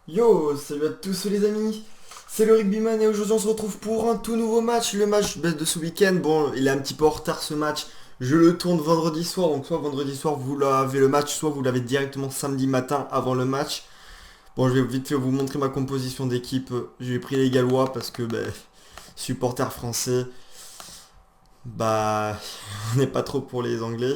Yo, salut à tous les amis, c'est le Rugbyman et aujourd'hui on se retrouve pour un tout nouveau match, le match de ce week-end. Bon, il est un petit peu en retard ce match, je le tourne vendredi soir, donc soit vendredi soir vous l'avez le match, soit vous l'avez directement samedi matin avant le match. Bon, je vais vite fait vous montrer ma composition d'équipe, j'ai pris les Gallois parce que, supporters français, bah, on n'est pas trop pour les Anglais.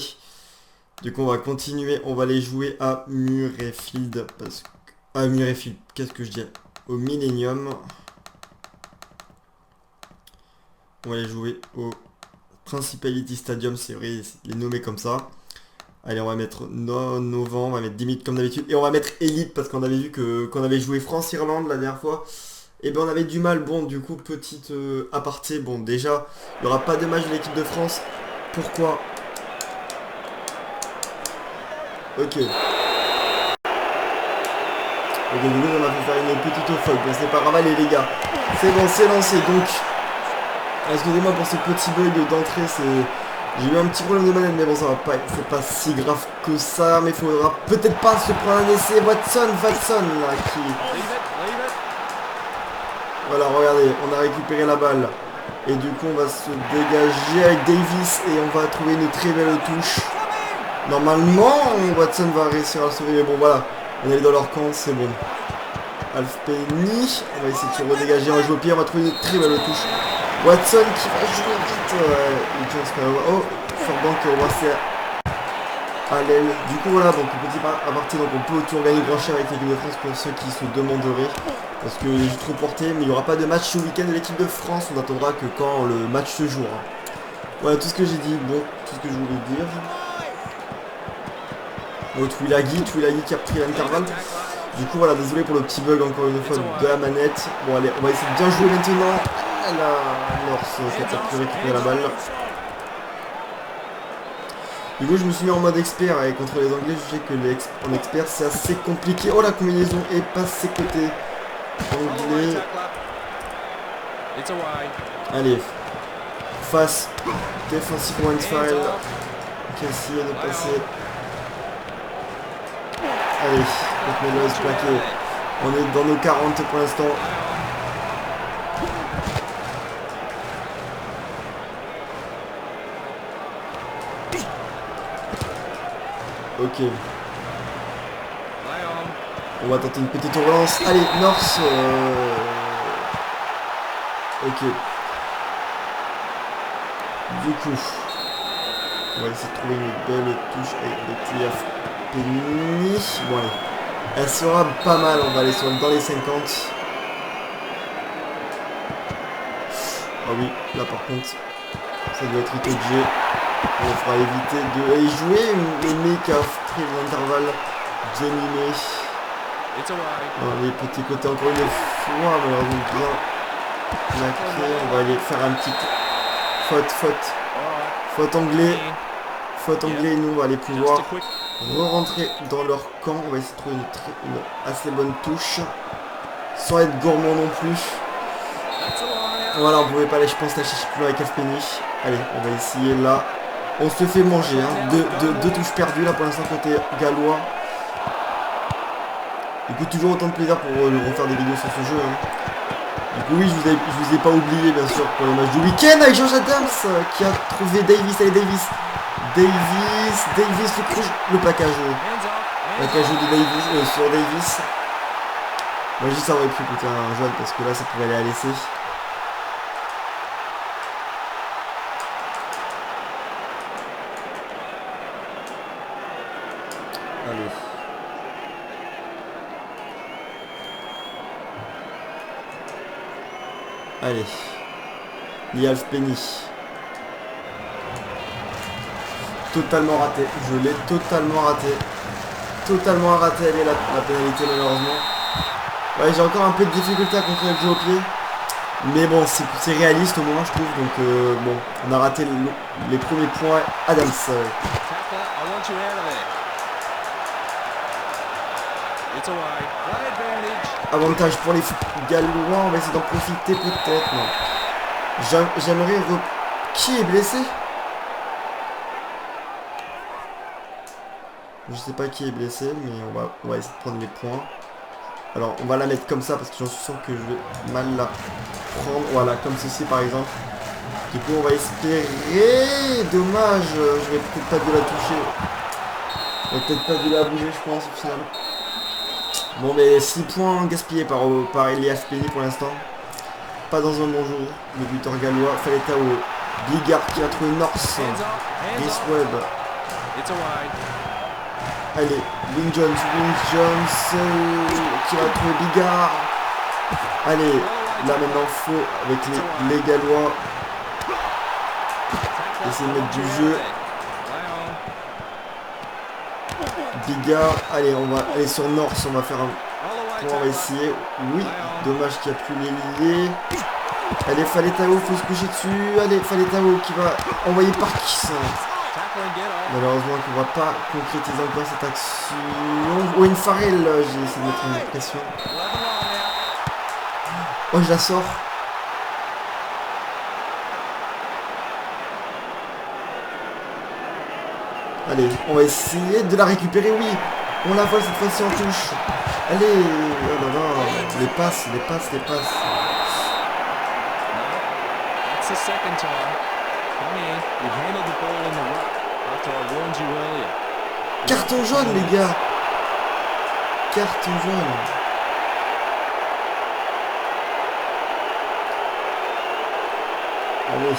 Du coup on va continuer, on va aller jouer à Murrayfield, parce que... À Murrayfield, qu'est-ce que je dis? Au Millennium. On va aller jouer au Principality Stadium, c'est vrai, il est nommé comme ça. Allez, on va mettre novembre, on va mettre 10 minutes comme d'habitude. Et on va mettre Elite parce qu'on avait vu que qu'on avait joué France-Irlande la dernière fois. Et ben on avait du mal, bon du coup petite aparté, bon déjà il n'y aura pas de match de l'équipe de France. Pourquoi? Ok. Ok, du coup on a fait faire une petite faute, mais c'est pas grave, allez les gars. C'est bon, c'est lancé, donc excusez-moi pour ce petit bug d'entrée, j'ai eu un petit problème de manette, mais bon ça va pas, c'est pas si grave que ça, mais il faudra peut-être pas se prendre un essai. Watson là qui... Voilà, regardez, on a récupéré la balle. Et du coup on va se dégager avec Davis et on va trouver une très belle touche. Normalement Watson va réussir à le sauver, mais bon voilà, on est dans leur camp, c'est bon. Alf Penny, on va essayer de se redégager, on va jouer au pied, on va trouver une très belle touche. Watson qui va jouer vite. Oh, Forbank Roissy à l'aile. Du coup voilà, donc petit aparté, donc on peut toujours gagner grand cher avec l'équipe de France pour ceux qui se demanderaient. Parce que j'ai trop porté, mais il n'y aura pas de match ce week-end de l'équipe de France, on attendra que quand le match se jouera. Voilà tout ce que j'ai dit, bon, tout ce que je voulais dire. Oh, Twilaghi qui a pris l'intervalle. Du coup voilà, désolé pour le petit bug encore une fois de la manette. Bon allez, on va essayer de bien jouer maintenant. La Norse qui a pu récupérer la balle. Du coup je me suis mis en mode expert et contre les anglais je sais que en expert c'est assez compliqué. Oh la combinaison est passée côté anglais. Allez. Face. Defensive one file. Qui essaye de passer. Allez, Melos plaqué. On est dans nos 40 pour l'instant. Ok. On va tenter une petite relance. Allez, Norse. Ok. Du coup, on va essayer de trouver une belle touche avec le TF Penny. Bon allez. Elle sera pas mal, on va aller dans les 50. Ah oui, là par contre, ça doit être ITG. On fera éviter de y jouer. Le mec a pris l'intervalle. Jamie May. Les petits côtés encore une fois, malheureusement bien plaqué. On va aller faire un petit faute anglais. Faute anglais, nous on va aller pouvoir re-rentrer dans leur camp. On va essayer de trouver une assez bonne touche. Sans être gourmand non plus. Voilà, on pouvait pas aller, je pense, la chercher plus loin avec Penny. Allez, on va essayer là. On se fait manger, hein. Deux touches perdues là pour l'instant côté gallois. Du coup, toujours autant de plaisir pour refaire des vidéos sur ce jeu. Hein. Du coup, oui, je vous ai pas oublié, bien sûr, pour le match du week-end avec George Adams qui a trouvé Davis. Allez, Davis, le plaquage. Plaquage de Davis sur Davis. Moi, juste ça aurait pu coûter un jaune parce que là, ça pouvait aller à l'essai. Allez. Allez. Lialf Penny. Totalement raté. Je l'ai totalement raté. Totalement raté. Elle est la pénalité malheureusement. Ouais, j'ai encore un peu de difficulté à contrôler le jeu au pied. Mais bon, c'est réaliste au moins je trouve. Donc bon, on a raté les premiers points. Adams. Avantage pour les Gallois, on va essayer d'en profiter peut-être. Non. J'aimerais... Qui est blessé? Je sais pas qui est blessé, mais on va essayer de prendre les points. Alors on va la mettre comme ça parce que j'en suis sûr que je vais mal la prendre. Voilà, comme ceci par exemple. Du coup on va espérer. Dommage, je vais peut-être pas dû la toucher. Je vais peut-être pas dû la bouger je pense au final. Bon mais 6 points gaspillés par Elias Penny pour l'instant. Pas dans un bon jour. Le buteur gallois, Faletao. Bigard qui a trouvé North. Rhys Webb. Allez, Wing Jones qui va trouver Bigard. Allez, là maintenant faut avec les Gallois essayer de mettre du jeu. Bigard, allez on va aller sur North, on va faire un point, on va essayer. Oui, dommage qu'il n'y a plus les liés. Allez Faletao, faut se coucher dessus. Allez Faletao qui va envoyer Parkis. Malheureusement qu'on va pas concrétiser encore cette action. Owen Farrell, j'ai essayé de mettre une pression. Oh je la sors. Allez, on va essayer de la récupérer, oui. On la voit cette fois-ci en touche. Allez, oh là là, les passes. 'Carton jaune les gars. Carton jaune. Allez.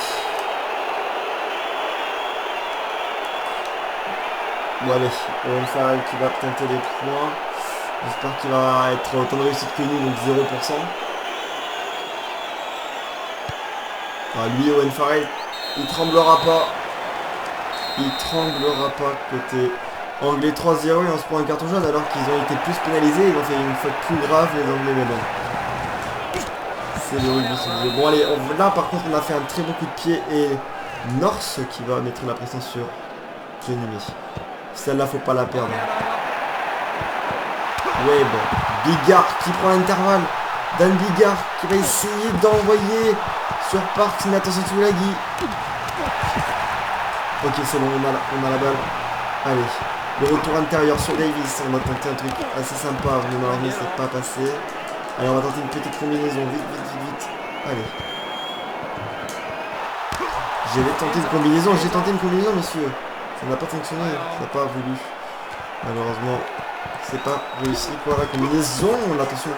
Bon allez, Owen Farrell qui va tenter les points. J'espère qu'il va être autant de réussite que nous, donc 0%. Ah, lui, Owen Farrell, il tremblera pas. Côté anglais 3-0 et on se prend un carton jaune alors qu'ils ont été plus pénalisés. Ils ont fait une faute plus grave les anglais, mais bon. C'est le rugby, c'est le jeu. Bon allez, là par contre on a fait un très bon coup de pied et North qui va mettre la pression sur Jenny. Celle-là, faut pas la perdre. Webb. Bigard qui prend l'intervalle. Dan Bigard qui va essayer d'envoyer sur Parks. Mais attention, Tulagi. Ok, c'est bon, on a la balle. Allez. Le retour intérieur sur Davis. On va tenter un truc assez sympa. Mais malheureusement, c'est pas passé. Allez, on va tenter une petite combinaison. Vite. Allez. J'ai tenté une combinaison, monsieur. Ça n'a pas fonctionné, ça n'a pas voulu. Malheureusement, c'est pas réussi pour la combinaison. Attention.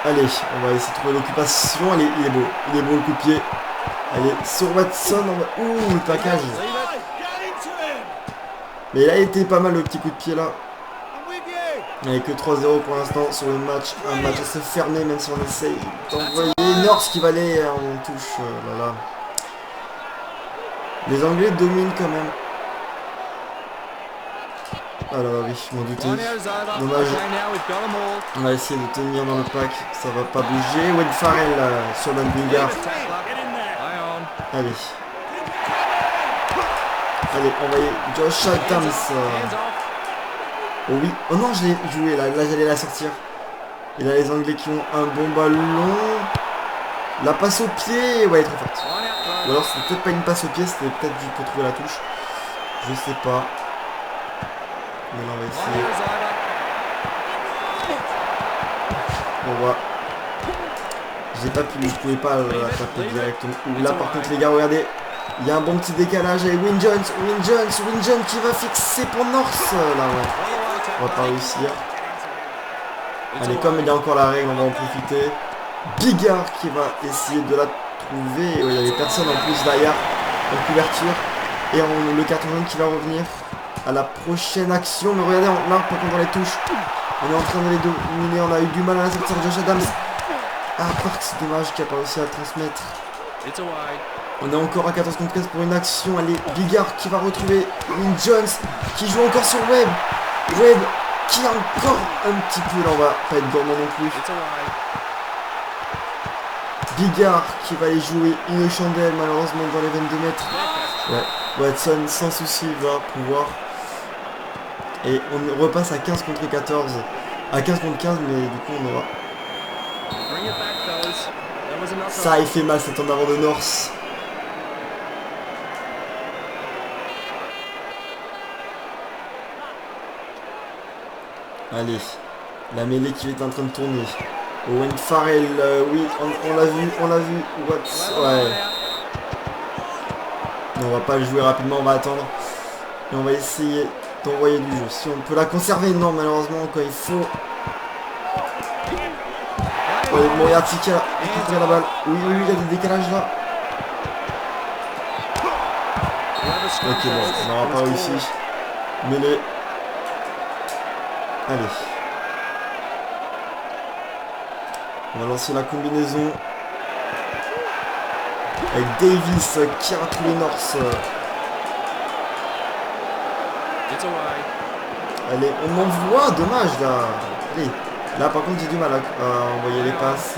Allez, on va essayer de trouver l'occupation. Allez, il est beau le coup de pied. Allez, sur Watson, ouh, le plaquage. Mais il a été pas mal le petit coup de pied là. Allez, que 3-0 pour l'instant sur le match. Un match assez fermé, même si on essaye d'envoyer North qui va aller en touche. Là. Les Anglais dominent quand même. Ah là oui, je m'en doutais. Dommage. On va essayer de tenir dans le pack. Ça va pas bouger. Owen Farrell sur Dan Bigard. Allez. Allez, envoyez Josh Adams. Oh oui. Oh non, je l'ai joué là. Là, j'allais la sortir. Et là, les Anglais qui ont un bon ballon. La passe au pied. Ouais, trop forte. Ou alors, c'était peut-être pas une passe au pied. C'était peut-être juste pour trouver la touche. Je sais pas. Mais là, on va essayer. On va. J'ai pas pu. Je pouvais pas la taper directement. Là, par contre, les gars, regardez. Il y a un bon petit décalage avec Win Jones qui va fixer pour North. Là, ouais. On va pas réussir. Allez, comme il y a encore la règle, on va en profiter. Bigard qui va essayer de la trouver. Il y avait personne en plus derrière en couverture. Et le carton jaune qui va revenir à la prochaine action. Mais regardez, là, par contre, dans les touches, on est en train de les dominer. On a eu du mal à la sortir. Josh Adams. Ah, Parks, dommage qu'il n'a pas réussi à transmettre. On est encore à 14 contre 15 pour une action. Allez, Bigard qui va retrouver Win Jones qui joue encore sur Webb. Webb qui a encore un petit peu. Là, on va pas être gourmand non plus. Bigard qui va aller jouer une chandelle malheureusement dans les 22 mètres. Ouais, Watson sans souci va pouvoir. Et on repasse à 15 contre 14. À 15 contre 15, mais du coup on aura. Ça, il fait mal cet en avant de North. Allez, la mêlée qui est en train de tourner. Owen Farrell, oui, on l'a vu, What? Ouais. Non, on va pas le jouer rapidement, on va attendre. Et on va essayer d'envoyer du jeu. Si on peut la conserver, non, malheureusement, quand il faut. Ouais, Moriarty qui a récupéré la balle. Oui, oui, il y a des décalages là. Ok, bon, on n'aura pas réussi. Mêlée. Allez. On va lancer la combinaison. Avec Davis qui a retrouvé North. Allez, on envoie, dommage là. Allez, là par contre j'ai du mal à envoyer les passes.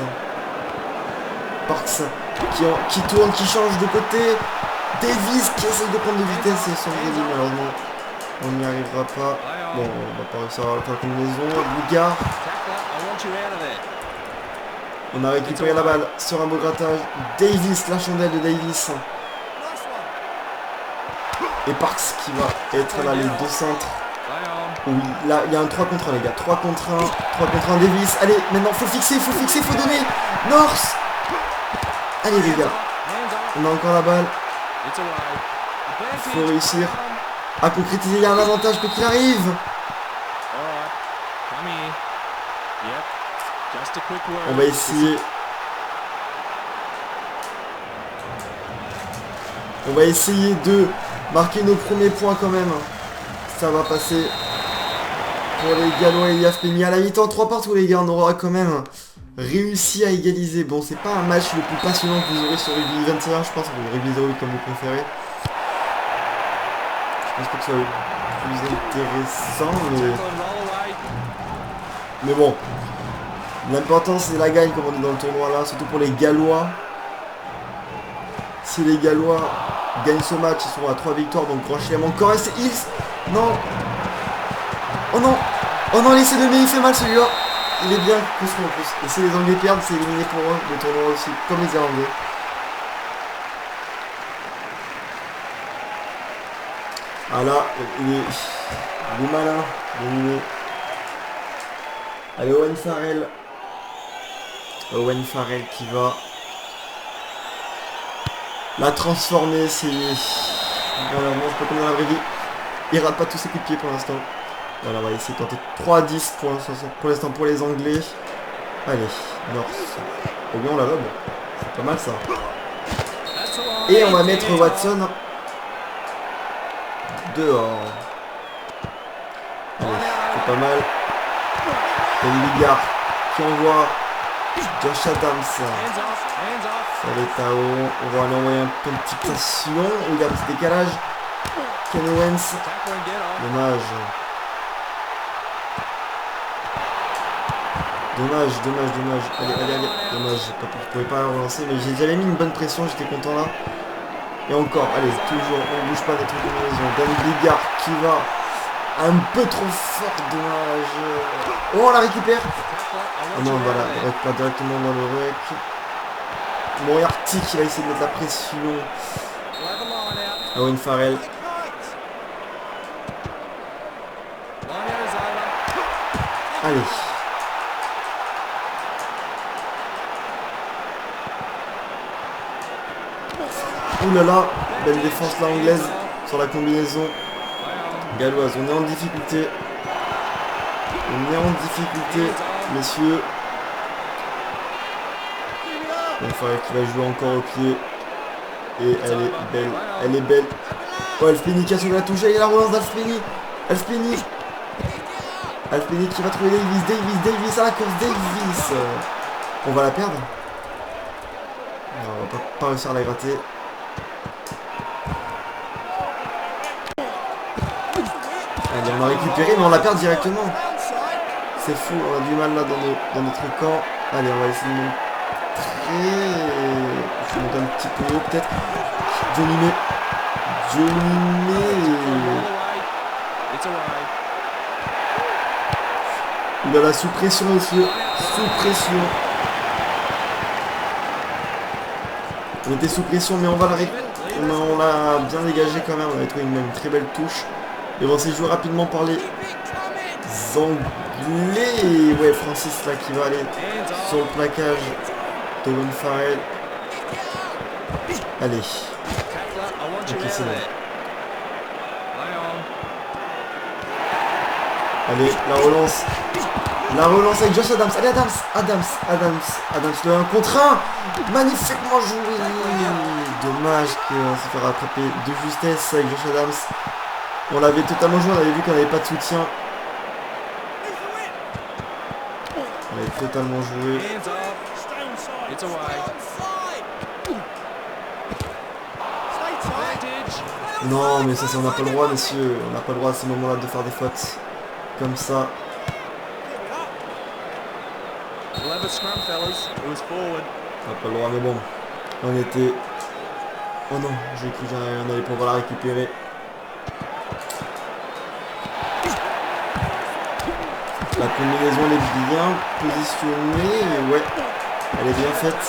Parks qui tourne, qui change de côté. Davis qui essaie de prendre de vitesse et son délit, malheureusement on n'y arrivera pas. Bon, on va pas réussir à faire la combinaison. Bigard. On a récupéré la balle sur un beau grattage. Davis, la chandelle de Davis. Et Parks qui va être là, les deux centres. Oui, là, il y a un 3 contre 1, les gars. 3 contre 1. 3 contre 1, Davis. Allez, maintenant, faut fixer, faut donner. North. Allez, les gars. On a encore la balle. Il faut réussir à concrétiser. Il y a un avantage, quoi qu'il arrive. On va essayer. On va essayer de marquer nos premiers points quand même. Ça va passer pour les Gallois et Yafpeni. À la mi-temps, 3 partout les gars. On aura quand même réussi à égaliser. Bon, c'est pas un match le plus passionnant que vous aurez sur Rugby 21. Je pense que vous Rugby 08 comme vous préférez. Je pense pas que ce soit le plus intéressant. Mais bon. L'important c'est la gagne comme on dit dans le tournoi là. Surtout pour les Gallois. Si les Gallois gagnent ce match, ils seront à 3 victoires. Donc grand chelem encore. Et c'est Hills. Non. Oh non. Oh non, laissez de mais il fait mal celui-là. Il est bien construit en plus. Et si les Anglais perdent, c'est éliminé pour eux. Le tournoi aussi. Comme les Irlandais. Ah là, il est malin. Éliminé. Allez, Owen Farrell. Owen Farrell qui va la transformer. C'est vraiment c'est pas comme dans la vraie vie. Il rate pas tous ses coups de pied pour l'instant. Voilà, on va essayer de tenter 3-10 pour l'instant pour les Anglais. Allez, North. Oh bien on la lobe. C'est pas mal ça. Et on va mettre Watson dehors. Allez, c'est pas mal. Et Bigard qui envoie Josh Adams. Ça va être à haut. On va aller envoyer un peu de petite pression. Il y a un petit décalage. Ken Owens. Dommage. Allez. Dommage. Je pouvais pas relancer. Mais j'avais mis une bonne pression. J'étais content là. Et encore. Allez, toujours. On bouge pas des trucs de maison. Dan Bigard qui va un peu trop fort. Dommage. Oh, on la récupère. Oh non, voilà. On reste pas directement dans le rec. Moriarty qui va essayer de mettre la pression. Owen Farrell. Allez. Ouh là là, belle défense là anglaise sur la combinaison galloise. On est en difficulté. Messieurs. Il faudrait qu'il va jouer encore au pied. Et elle est belle. Oh, Elfpeni qui a sauvé la touche. Et la relance d'Elfpeni. Elfpeni qui va trouver Davis à la course. Davis. On va la perdre. Non, on va pas réussir à la gratter. Allez, on a récupéré, mais on la perd directement. C'est fou, on a du mal là dans notre camp. Allez, on va essayer de montrer. Je monte un petit peu haut peut-être. Johnny May. Il a la sous pression, monsieur. Sous pression. On était sous pression, mais on va on l'a bien dégagé quand même. On avait trouvé une très belle touche. Et on s'est joué rapidement par les Anglais. Ouais, Francis là qui va aller sur le plaquage de Owen Farrell. Allez. Ok, c'est bon. Allez, la relance. La relance avec Josh Adams. Allez, Adams, le 1 contre 1. Magnifiquement joué. Dommage qu'on s'est fait rattraper de justesse avec Josh Adams. On l'avait totalement joué, on avait vu qu'on n'avait pas de soutien. On avait totalement joué. Non, mais ça, on n'a pas le droit, messieurs. On n'a pas le droit à ces moments-là de faire des fautes comme ça. On n'a pas le droit, mais bon. On était... Oh non, j'ai cru qu'on allait pouvoir la récupérer. La combinaison elle est bien positionnée. Ouais, elle est bien faite.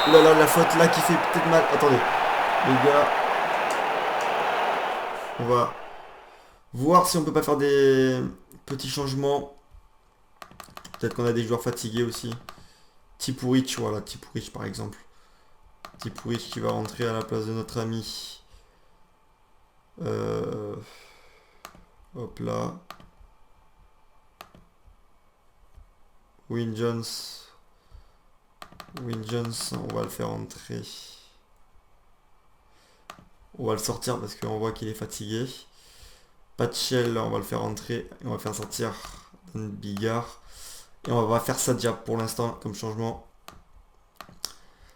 Ouh là là, la faute là qui fait peut-être mal. Attendez, les gars. On va voir si on peut pas faire des petits changements. Peut-être qu'on a des joueurs fatigués aussi. Tipuric, voilà, Tipuric par exemple. Tipuric qui va rentrer à la place de notre ami. Hop là. Win Jones, on va le faire entrer. On va le sortir parce qu'on voit qu'il est fatigué. Patchell, on va le faire entrer. Et on va faire sortir Dan Bigard. Et on va faire Sadia pour l'instant comme changement.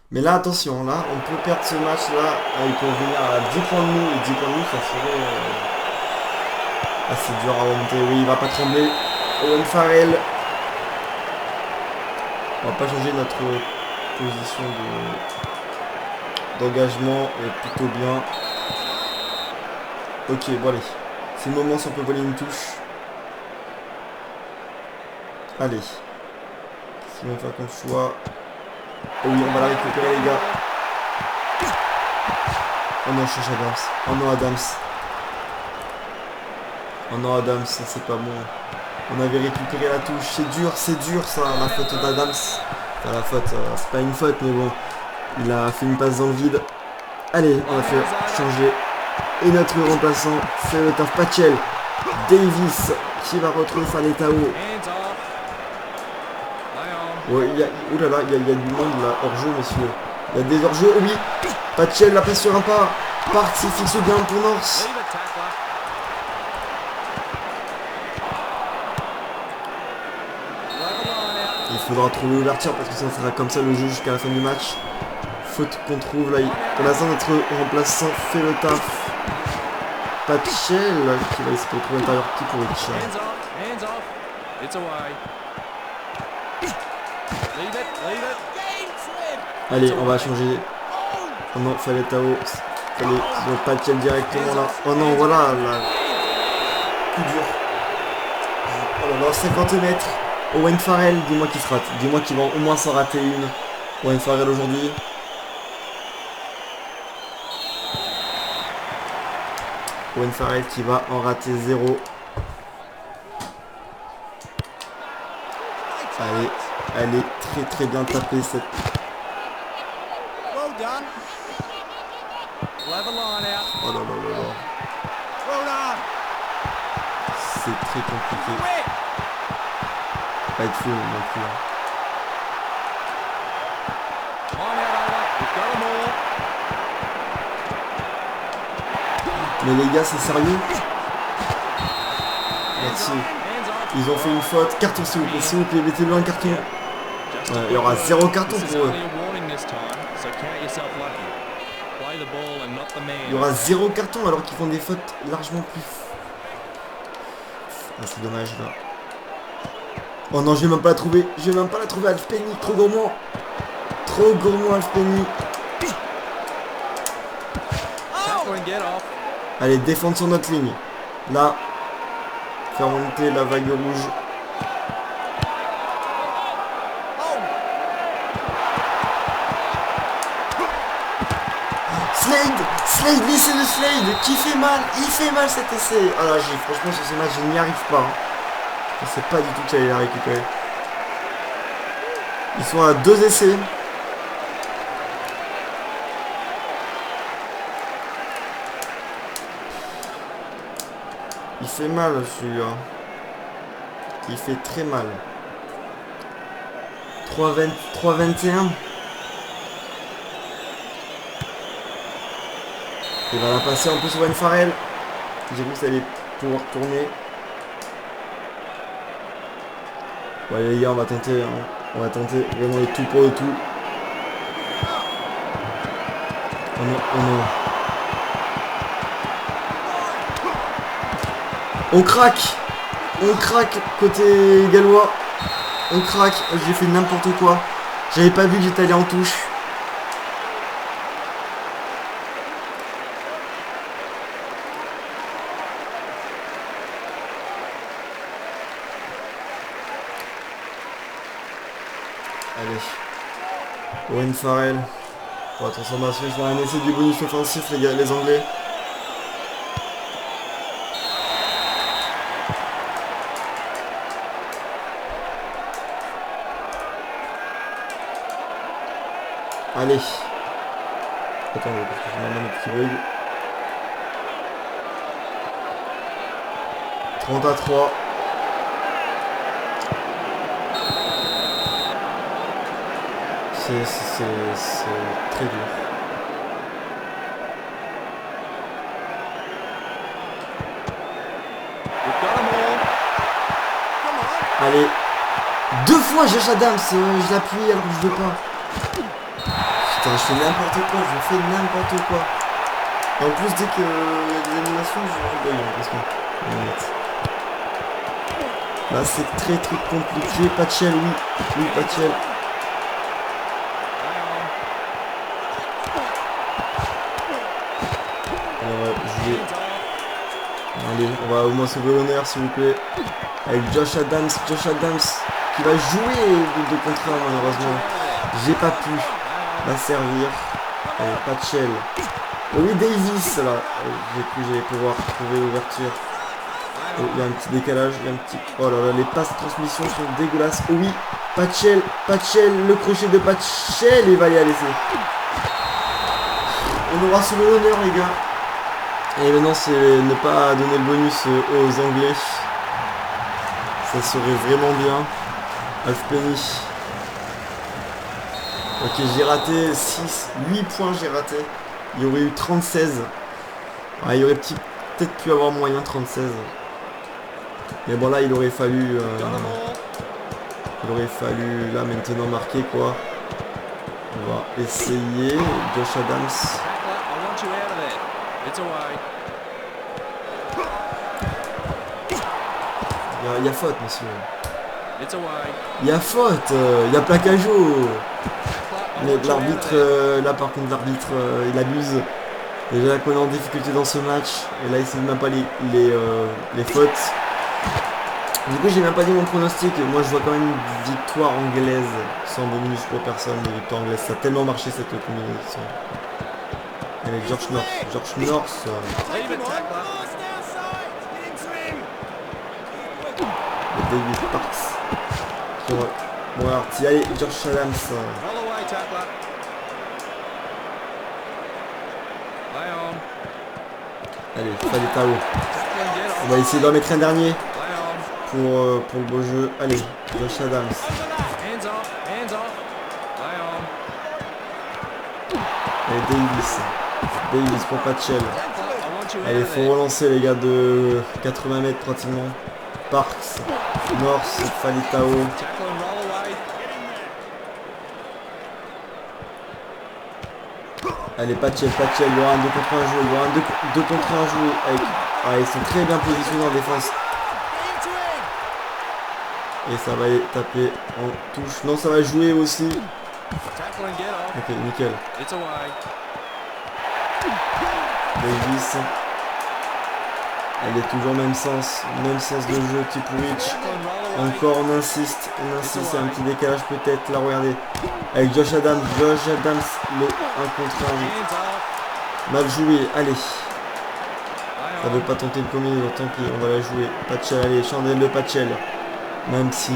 Mais là, attention, là, on peut perdre ce match là. Il peut revenir à 10 points de nous. Et 10 points de nous, ça serait assez dur à remonter. Oui, il va pas trembler. Owen Farrell. On va pas changer notre position d'engagement. est plutôt bien. Ok, bon allez. C'est le moment si on peut voler une touche. Allez. Si on va faire comme choix. Oh oui, on va la récupérer les gars. Oh non, je cherche Adams. Oh non, Adams. Oh non, Adams, ça c'est pas bon. On avait récupéré la touche. C'est dur ça, la faute d'Adams. Enfin, la faute, c'est pas une faute, mais bon. Il a fait une passe dans le vide. Allez, on va faire changer. Et notre remplaçant fait le taf. Patchell. Davis qui va retrouver Faletao. Ouais, oulala, il y a du monde là, hors-jeu, messieurs. Il y a des hors-jeux, oui. Patchell la passe sur un pas. Parti fixe bien pour North. Il faudra trouver l'ouverture parce que ça sera comme ça le jeu jusqu'à la fin du match. Faute qu'on trouve là. Pour l'instant, notre remplaçant fait le taf. Patchell qui va essayer de trouver l'intérieur qui pour Richard. Allez, on va changer. Oh non, fallait Tao. Fallait Patchell directement là. Oh non, voilà. Là. Coup dur. Oh là là, 50 mètres. Owen Farrell, dis-moi qu'il se rate. Dis-moi qu'il va au moins s'en rater une. Owen Farrell aujourd'hui. Owen Farrell qui va en rater 0. Allez, elle est très bien tapée cette. Oh là là là là. C'est très compliqué. Pas être fou non plus. Mais les gars, c'est sérieux? Merci. Ils ont fait une faute. Carton s'il vous plaît, mettez-le un carton. Ouais, il y aura 0 carton pour eux. Il y aura 0 carton alors qu'ils font des fautes largement plus. Ah, c'est dommage là. Oh non, je vais même pas la trouver. Je vais même pas la trouver, Alf Penny. Trop gourmand. Trop gourmand, Alf Penny. Allez, défendre sur notre ligne. Là. Faire monter la vague rouge. Si, Slade, l'essai de Slade qui fait mal. Il fait mal cet essai. Ah là, franchement, sur ce match, je n'y arrive pas. Je sais pas du tout qu'il allait la récupérer. Ils sont à 2 essais. Il fait mal celui-là. Il fait très mal. 3-21. Il va la passer en plus Owen Farrell. J'ai vu que ça allait pouvoir tourner. Ouais les gars, on va tenter. Hein. On va tenter vraiment le tout pour le tout. Oh non, oh non. On craque côté gallois. On craque. J'ai fait n'importe quoi. J'avais pas vu que j'étais allé en touche. Allez. Owen Farrell. Pour la transformation, ils font un essai du bonus offensif les gars, les Anglais. Allez. Attendez, parce que j'ai un petit bug. 30-3. C'est très dur. Allez. 2 fois Josh Adams, je l'appuie alors que je veux pas. Putain, je fais n'importe quoi, je fais n'importe quoi. Et en plus, dès qu'il y a des animations, je bug, parce que... Là, c'est très compliqué. Patchel, oui. Oui, Patchel. Allez, on va au moins sauver l'honneur s'il vous plaît. Avec Josh Adams qui va jouer de contre 1 malheureusement. J'ai pas pu la servir. Allez, Patchel. Oui, Davis là. J'ai cru que j'allais pouvoir trouver l'ouverture. Oh, il y a un petit décalage, il y a un petit... Oh là là, les passes de transmission sont dégueulasses. Oh oui, Patchel, le crochet de Patchel, il va y aller. On aura sauvé l'honneur les gars. Et maintenant c'est ne pas donner le bonus aux Anglais. Ça serait vraiment bien. Alf Penny. Ok, j'ai raté 8 points, j'ai raté. Il y aurait eu 36. Ouais, il y aurait peut-être pu avoir moyen 36. Mais bon là il aurait fallu là maintenant marquer quoi. On va essayer. Josh Adams. Il y a faute monsieur. Il y a faute, il y a plaquage. Mais l'arbitre, là par contre l'arbitre il abuse. Déjà qu'on est en difficulté dans ce match. Et là il sait même pas les fautes. Du coup j'ai même pas dit mon pronostic. Moi je vois quand même une victoire anglaise. Sans bonus pour personne, mais victoire anglaise. Ça a tellement marché cette combinaison. Allez, George North. David Parks. Bon alors, allez, Josh Adams. Allez, Falitao. On va essayer d'en mettre un dernier pour le beau jeu. Allez, Josh Adams. Allez, Davis pour Patchel. Allez, faut relancer les gars de 80 mètres pratiquement. Parks, North, Falitao. Allez, Patchel, il y aura un 2 contre 1 joué, il y aura un 2 contre 1 joué. Avec... Ah, ils sont très bien positionnés en défense. Et ça va taper en touche. Non, ça va jouer aussi. Ok, nickel. Davis. Elle est toujours même sens de jeu, Tipurich. Encore on insiste, c'est un petit décalage peut-être, là regardez. Avec Josh Adams, le 1 contre Mal joué, allez. Ça veut pas tenter le premier, tant pis, on va la jouer. Patchel, allez, chandelle de Patchel. Même si...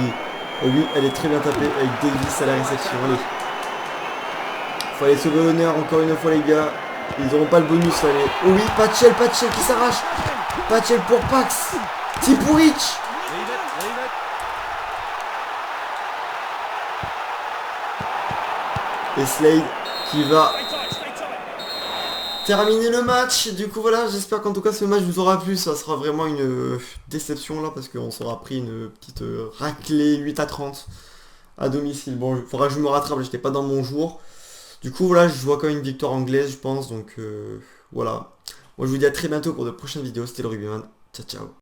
Oh oui, elle est très bien tapée avec Davis à la réception, allez. Faut aller sauver l'honneur encore une fois les gars. Ils n'auront pas le bonus, allez. Oh oui, Patchel qui s'arrache. Patchel pour Pax. Tipuric. Et Slade qui va terminer le match. Du coup voilà, j'espère qu'en tout cas ce match vous aura plu. Ça sera vraiment une déception là parce qu'on s'aura pris une petite raclée 8-30 à domicile. Bon, il faudra que je me rattrape, j'étais pas dans mon jour. Du coup voilà, je vois quand même une victoire anglaise je pense. Donc voilà. Moi je vous dis à très bientôt pour de prochaines vidéos. C'était le Rugbyman. Ciao ciao.